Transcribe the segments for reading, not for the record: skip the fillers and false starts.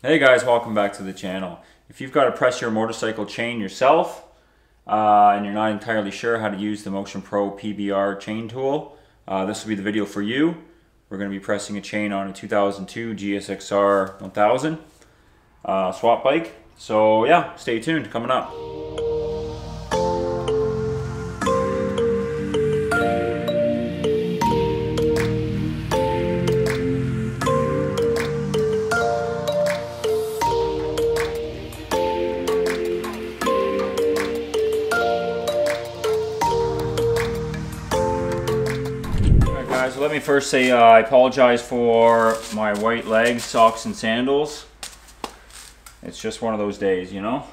Hey guys, welcome back to the channel. If you've got to press your motorcycle chain yourself and you're not entirely sure how to use the Motion Pro PBR chain tool, this will be the video for you. We're going to be pressing a chain on a 2002 GSXR 1000 swap bike. So yeah, stay tuned, coming up. So let me first say I apologize for my white legs, socks, and sandals. It's just one of those days, you know.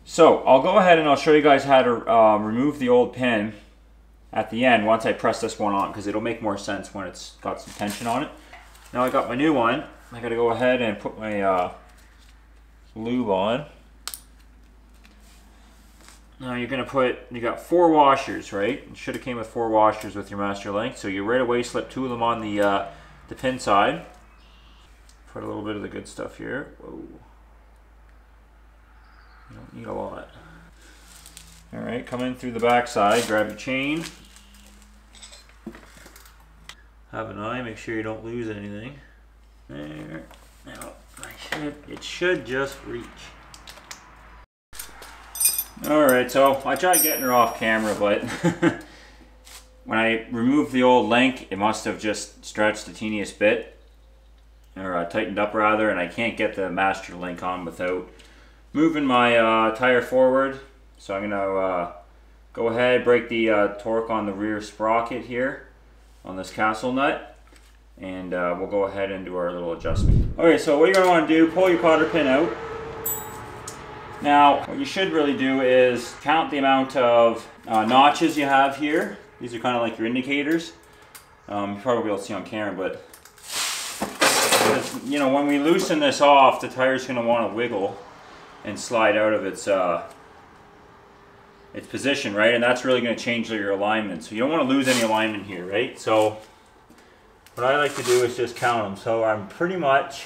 So I'll go ahead and I'll show you guys how to remove the old pin at the end once I press this one on, because it'll make more sense when it's got some tension on it. Now I got my new one. I got to go ahead and put my lube on. Now you got 4 washers, right? It should have came with 4 washers with your master length. So you right away slip 2 of them on the pin side. Put a little bit of the good stuff here. Whoa. You don't need a lot. All right, come in through the back side, grab your chain. Have an eye, make sure you don't lose anything. There. Now, it should just reach. Alright, so I tried getting her off camera, but when I removed the old link, it must have just stretched the teeniest bit, or tightened up rather, and I can't get the master link on without moving my tire forward. So I'm going to go ahead, break the torque on the rear sprocket here on this castle nut, and we'll go ahead and do our little adjustment. Okay, so what you're going to want to do, pull your cotter pin out. Now, what you should really do is count the amount of notches you have here. These are kind of like your indicators. You probably be able to see on camera, but you know, when we loosen this off, the tire's going to want to wiggle and slide out of its position, right? And that's really going to change your alignment. So you don't want to lose any alignment here, right? So what I like to do is just count them. So I'm pretty much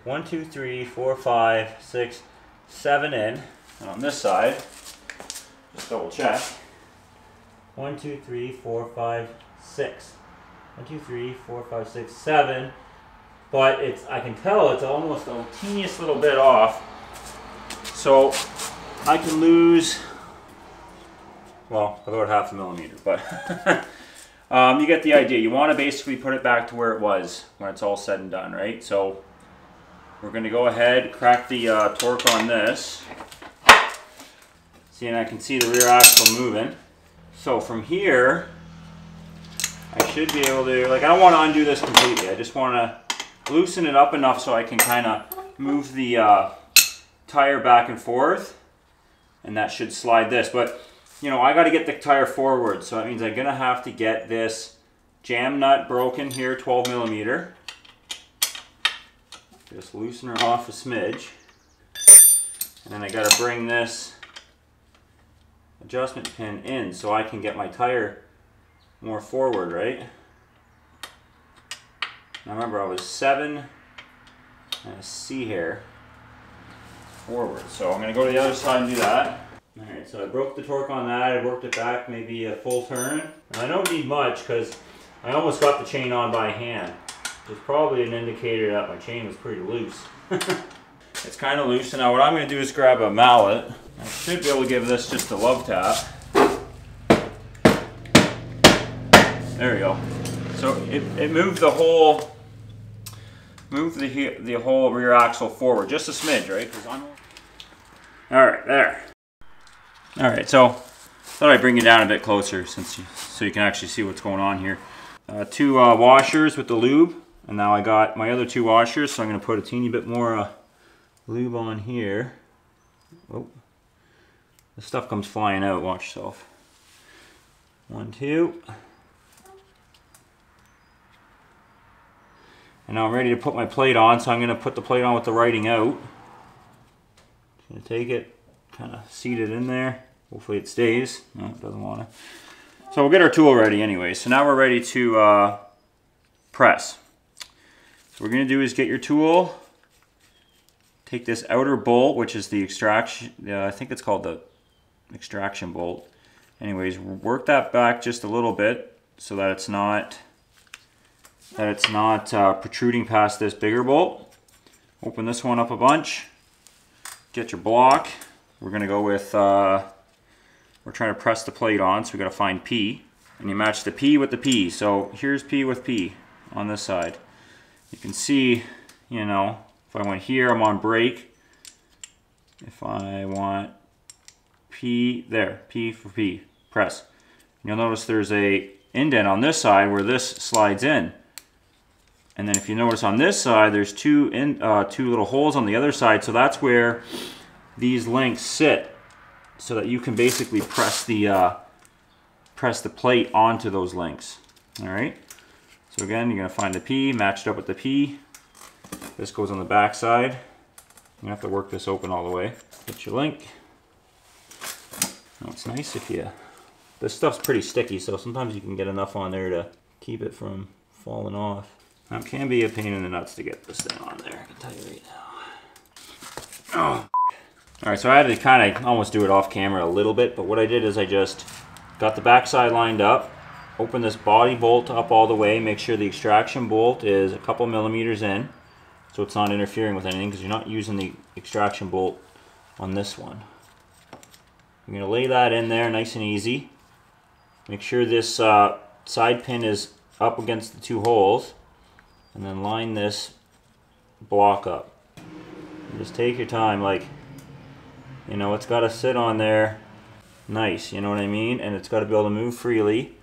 1, 2, 3, 4, 5, 6, 7 in, and on this side, just double check. 1, 2, 3, 4, 5, 6. 1, 2, 3, 4, 5, 6, 7. But I can tell it's almost a teeniest little bit off. So I can lose, well, about half a millimeter, but you get the idea. You want to basically put it back to where it was when it's all said and done, right? So we're going to go ahead, crack the torque on this. See, and I can see the rear axle moving. So from here, I should be able to, like, I don't want to undo this completely. I just want to loosen it up enough so I can kind of move the tire back and forth. And that should slide this. But, you know, I got to get the tire forward. So that means I'm going to have to get this jam nut broken here, 12 millimeter. Just loosen her off a smidge. And then I got to bring this adjustment pin in so I can get my tire more forward, right? Now remember, I was 7 and a C here forward. So I'm going to go to the other side and do that. Alright, so I broke the torque on that. I worked it back maybe a full turn. And I don't need much because I almost got the chain on by hand. It's probably an indicator that my chain was pretty loose. It's kind of loose, so now what I'm going to do is grab a mallet. I should be able to give this just a love tap. There we go. So it moved the whole rear axle forward, just a smidge, right? All right, there. All right, so thought I'd bring it down a bit closer so you can actually see what's going on here. 2 washers with the lube. And now I got my other 2 washers, so I'm going to put a teeny bit more lube on here. Oh, this stuff comes flying out, watch yourself. 1, 2. And now I'm ready to put my plate on, so I'm going to put the plate on with the writing out. Just going to take it, kind of seat it in there. Hopefully it stays. No, it doesn't want to. So we'll get our tool ready anyway. So now we're ready to press. So what we're going to do is get your tool, take this outer bolt, which is the extraction, I think it's called the extraction bolt. Anyways, work that back just a little bit so that it's not protruding past this bigger bolt. Open this one up a bunch. Get your block. We're going to go with, we're trying to press the plate on, so we got to find P. And you match the P with the P. So here's P with P on this side. You can see, you know, if I went here, I'm on brake. If I want P, there, P for P, press. You'll notice there's a indent on this side where this slides in. And then if you notice on this side, there's two little holes on the other side, so that's where these links sit, so that you can basically press the plate onto those links. All right. So again, you're gonna find the P matched up with the P. This goes on the back side. You have to work this open all the way. Get your link. Now it's nice if you. This stuff's pretty sticky, so sometimes you can get enough on there to keep it from falling off. Now it can be a pain in the nuts to get this thing on there, I can tell you right now. Oh. Alright, so I had to kind of almost do it off camera a little bit, but what I did is I just got the back side lined up, open this body bolt up all the way, make sure the extraction bolt is a couple millimeters in, so it's not interfering with anything, because you're not using the extraction bolt on this one. I'm going to lay that in there nice and easy. Make sure this side pin is up against the two holes, and then line this block up. And just take your time, like, you know, it's got to sit on there nice, you know what I mean? And it's got to be able to move freely.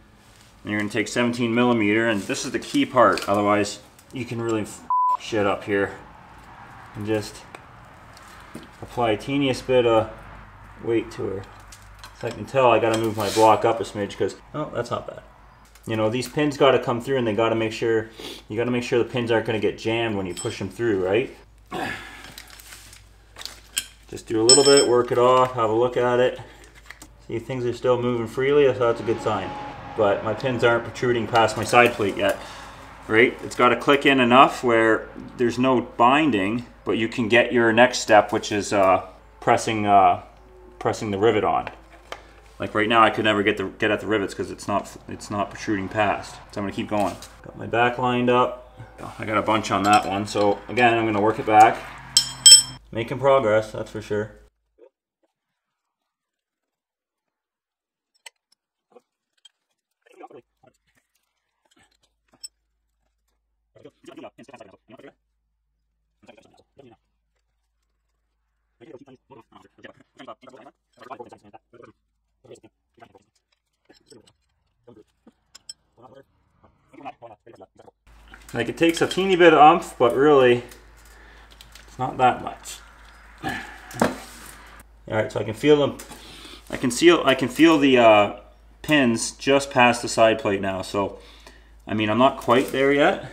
And you're going to take 17 millimeter, and this is the key part, otherwise you can really shit up here. And just apply a teeniest bit of weight to her. So I can tell I got to move my block up a smidge, because, oh, that's not bad. You know, these pins got to come through, and they got to make sure, you got to make sure the pins aren't going to get jammed when you push them through, right? Just do a little bit, work it off, have a look at it. See, things are still moving freely, so that's a good sign. But my pins aren't protruding past my side plate yet, right? It's got to click in enough where there's no binding, but you can get your next step, which is pressing the rivet on. Like right now, I could never get at the rivets because it's not protruding past. So I'm gonna keep going. Got my back lined up. I got a bunch on that one, so again, I'm gonna work it back. Making progress, that's for sure. Like, it takes a teeny bit of oomph, but really it's not that much. Alright, so I can feel them. I can feel the pins just past the side plate now. So, I mean, I'm not quite there yet.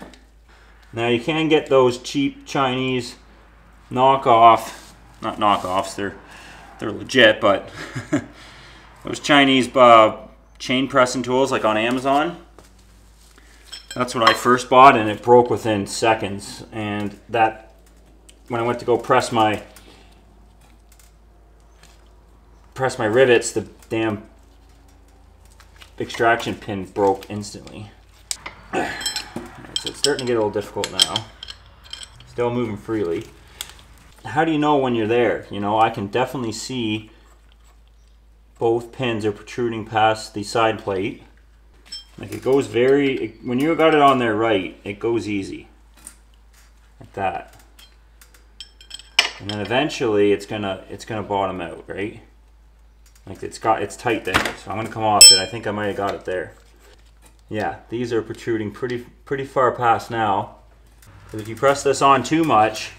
Now you can get those cheap Chinese knockoff, not knockoffs, they're legit, but those Chinese chain pressing tools like on Amazon. That's what I first bought, and it broke within seconds. And that, when I went to go press my rivets, the damn extraction pin broke instantly. Alright, so it's starting to get a little difficult now. Still moving freely. How do you know when you're there? You know, I can definitely see both pins are protruding past the side plate. Like, it goes when you got it on there right, it goes easy. Like that. And then eventually it's gonna bottom out, right? Like, it's tight there. So I'm gonna come off it. I think I might have got it there. Yeah, these are protruding pretty far past now. Because if you press this on too much,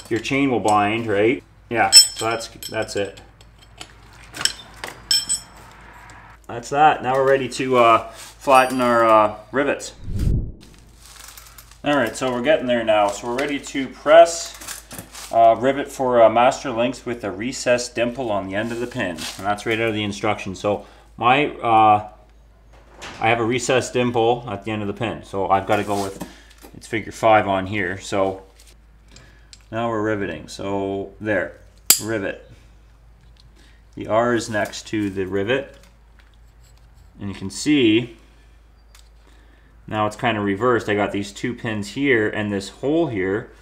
your chain will bind, right? Yeah, so that's it. That's that. Now we're ready to flatten our rivets. Alright, so we're getting there now. So we're ready to press rivet for master links with a recessed dimple on the end of the pin. And that's right out of the instructions. So I have a recessed dimple at the end of the pin. So I've got to go with, it's figure 5 on here. So now we're riveting. So there, rivet. The R is next to the rivet. And you can see now it's kind of reversed. I got these 2 pins here and this hole here,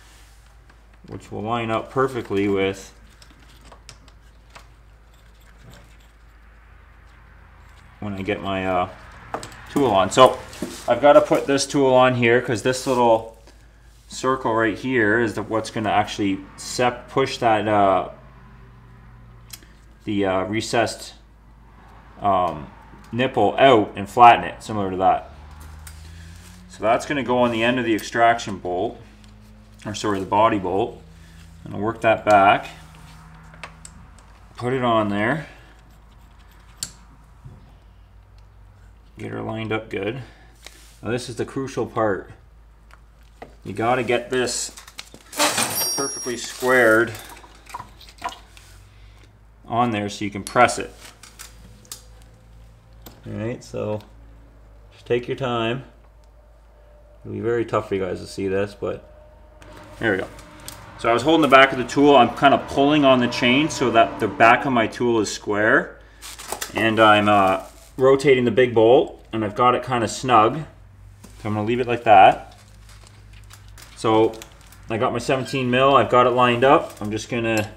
which will line up perfectly with when I get my tool on. So I've got to put this tool on here because this little circle right here is what's going to actually push that the recessed nipple out and flatten it, similar to that. So that's going to go on the end of the extraction bolt, or sorry, the body bolt. I'm going to work that back, put it on there, get her lined up good. Now this is the crucial part. You got to get this perfectly squared on there so you can press it. Alright, so just take your time. It'll be very tough for you guys to see this, but there we go. So I was holding the back of the tool. I'm kind of pulling on the chain so that the back of my tool is square. And I'm rotating the big bolt, and I've got it kind of snug. So I'm going to leave it like that. So I got my 17 mil. I've got it lined up. I'm just going to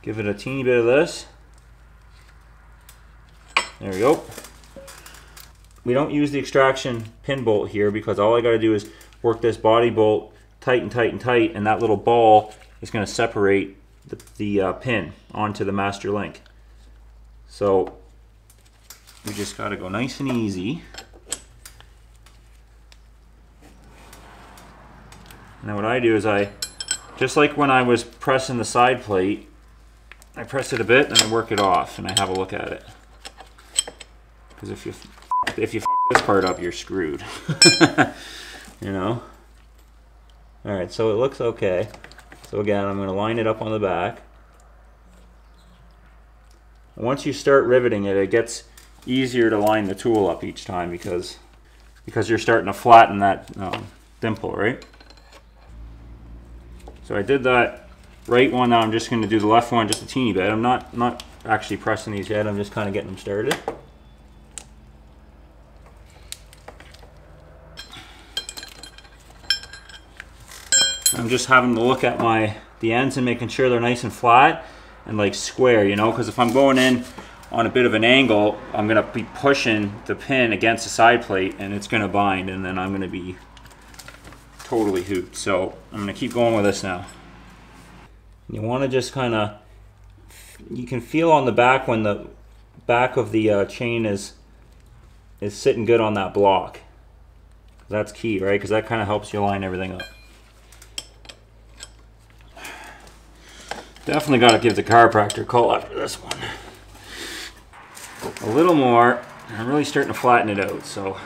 give it a teeny bit of this. There we go. We don't use the extraction pin bolt here because all I got to do is work this body bolt tight and tight and tight, and that little ball is going to separate the pin onto the master link. So we just got to go nice and easy. Now what I do is just like when I was pressing the side plate, I press it a bit and I work it off and I have a look at it. Because if you f this part up, you're screwed. You know? Alright, so it looks okay. So again, I'm going to line it up on the back. Once you start riveting it, it gets easier to line the tool up each time because you're starting to flatten that dimple, right? So I did that right one. Now I'm just going to do the left one just a teeny bit. I'm not actually pressing these yet. I'm just kind of getting them started. I'm just having to look at the ends and making sure they're nice and flat and like square, you know, because if I'm going in on a bit of an angle, I'm going to be pushing the pin against the side plate and it's going to bind, and then I'm going to be totally hooped. So I'm going to keep going with this now. You want to just kind of, you can feel on the back when the back of the chain is sitting good on that block. That's key, right? Because that kind of helps you line everything up. Definitely got to give the chiropractor a call after this one. A little more. I'm really starting to flatten it out, so.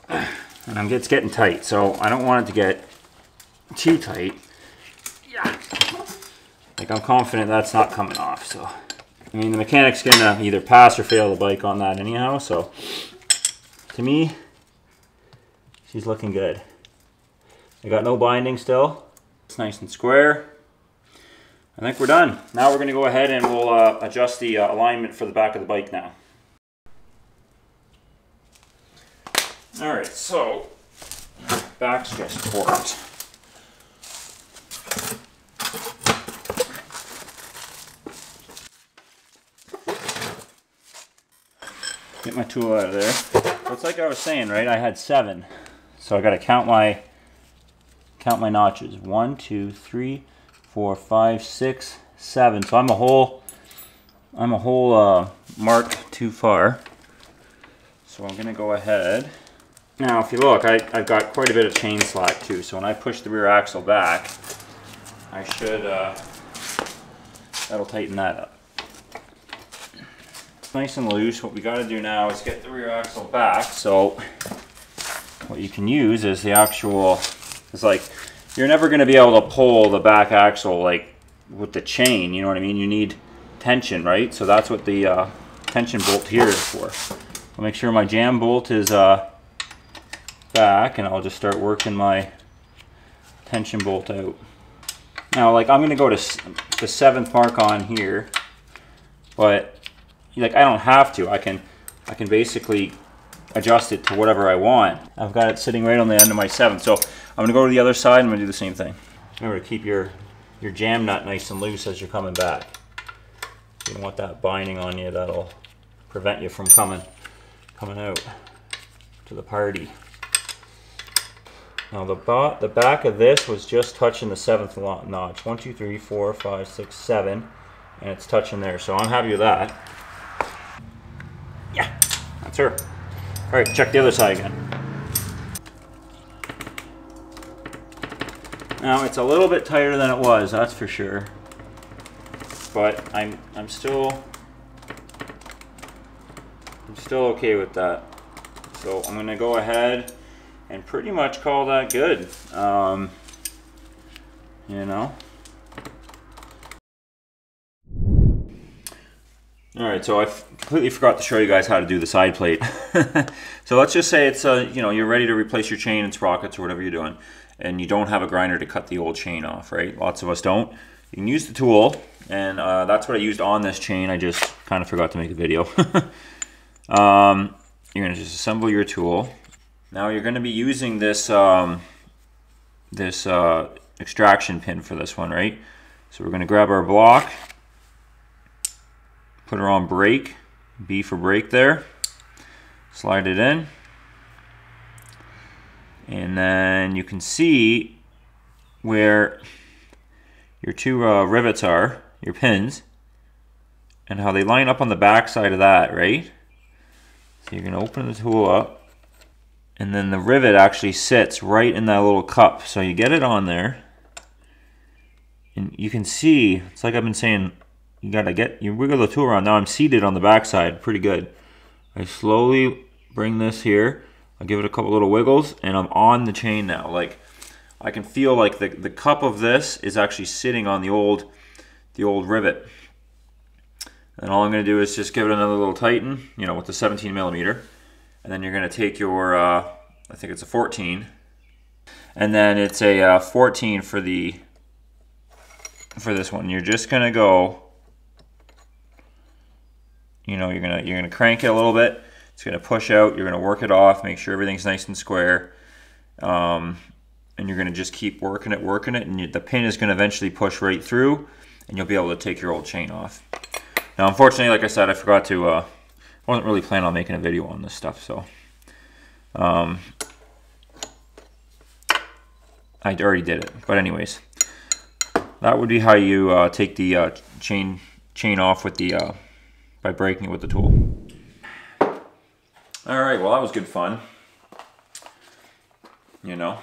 And it's getting tight, so I don't want it to get too tight. Yeah. Like, I'm confident that's not coming off, so. I mean, the mechanic's gonna either pass or fail the bike on that anyhow, so. To me, she's looking good. I got no binding still. It's nice and square. I think we're done. Now we're going to go ahead and we'll adjust the alignment for the back of the bike now. Alright, so back's just torqued. Get my tool out of there. So it's like I was saying, right? I had 7. So I got to count my notches. 1, 2, 3, 4, 5, 6, 7. So I'm a whole mark too far. So I'm gonna go ahead. Now if you look, I've got quite a bit of chain slack too. So when I push the rear axle back, I should, that'll tighten that up. It's nice and loose. What we gotta do now is get the rear axle back. So what you can use is the actual, it's like, you're never going to be able to pull the back axle like with the chain, you know what I mean? You need tension, right? So that's what the tension bolt here is for. I'll make sure my jam bolt is back and I'll just start working my tension bolt out. Now, like, I'm gonna go to the 7th mark on here, but like, I don't have to. I can basically adjust it to whatever I want. I've got it sitting right on the end of my 7th. So I'm gonna go to the other side and I'm gonna do the same thing. Remember to keep your jam nut nice and loose as you're coming back. You don't want that binding on you. That'll prevent you from coming out to the party. Now the back of this was just touching the 7th notch. 1, 2, 3, 4, 5, 6, 7, and it's touching there. So I'm happy with that. Yeah, that's her. All right, check the other side again. Now it's a little bit tighter than it was, that's for sure. But I'm still okay with that. So I'm gonna go ahead and pretty much call that good. You know. All right, so I completely forgot to show you guys how to do the side plate. So let's just say it's you know, you're ready to replace your chain and sprockets or whatever you're doing, and you don't have a grinder to cut the old chain off, right? Lots of us don't. You can use the tool, and that's what I used on this chain. I just kind of forgot to make a video. You're gonna just assemble your tool. Now you're gonna be using this extraction pin for this one, right? So we're gonna grab our block, put her on brake, B for brake there, slide it in, and then you can see where your two rivets are, your pins, and how they line up on the back side of that, right? So you're gonna open the tool up, and then the rivet actually sits right in that little cup. So you get it on there, and you can see, it's like I've been saying, you wiggle the tool around. Now I'm seated on the back side, pretty good. I slowly bring this here, I'll give it a couple little wiggles, and I'm on the chain now. Like, I can feel like the cup of this is actually sitting on the old rivet. And all I'm going to do is just give it another little tighten, you know, with the 17 millimeter. And then you're going to take your, I think it's a 14. And then it's a 14 for this one. You're just going to go, you know, you're going to crank it a little bit. It's going to push out. You're going to work it off, make sure everything's nice and square. And you're going to just keep working it, and the pin is going to eventually push right through, and you'll be able to take your old chain off. Now, unfortunately, like I said, I forgot to, I wasn't really planning on making a video on this stuff, so. I already did it, but anyways. That would be how you take the chain off with the, by breaking it with the tool. All right, well, that was good fun. You know,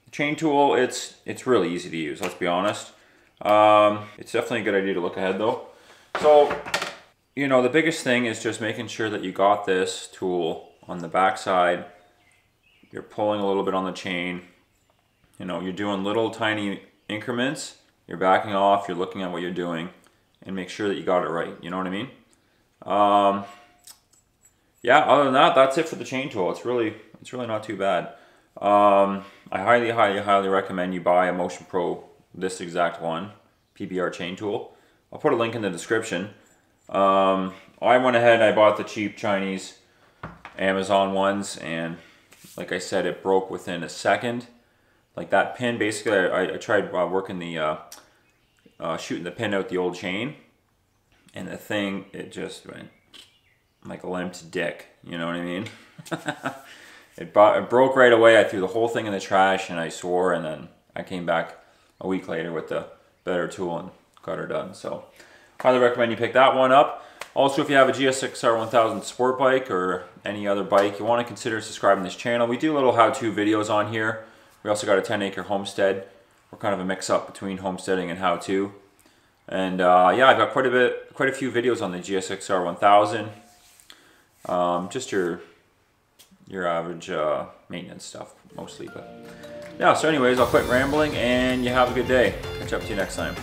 the chain tool, it's really easy to use, let's be honest. It's definitely a good idea to look ahead though. So, you know, the biggest thing is just making sure that you got this tool on the back side. You're pulling a little bit on the chain. You know, you're doing little tiny increments. You're backing off, you're looking at what you're doing, and make sure that you got it right. You know what I mean? Yeah, other than that, that's it for the chain tool. It's really not too bad. I highly recommend you buy a Motion Pro, this exact one, PBR chain tool. I'll put a link in the description. I went ahead and I bought the cheap Chinese Amazon ones, and like I said, it broke within a second. Like that pin, basically, I tried working the, shooting the pin out the old chain, and the thing, it just went like a limped dick, you know what I mean? It broke right away. I threw the whole thing in the trash, and I swore, and then I came back a week later with the better tool and got her done. So highly recommend you pick that one up. Also, if you have a GSX-R 1000 sport bike or any other bike, you want to consider subscribing to this channel. We do little how-to videos on here. We also got a 10-acre homestead. We're kind of a mix-up between homesteading and how-to. And yeah, I've got quite a few videos on the GSX-R 1000. Just your average maintenance stuff mostly. But yeah, so anyways, I'll quit rambling, and you have a good day. Catch up to you next time.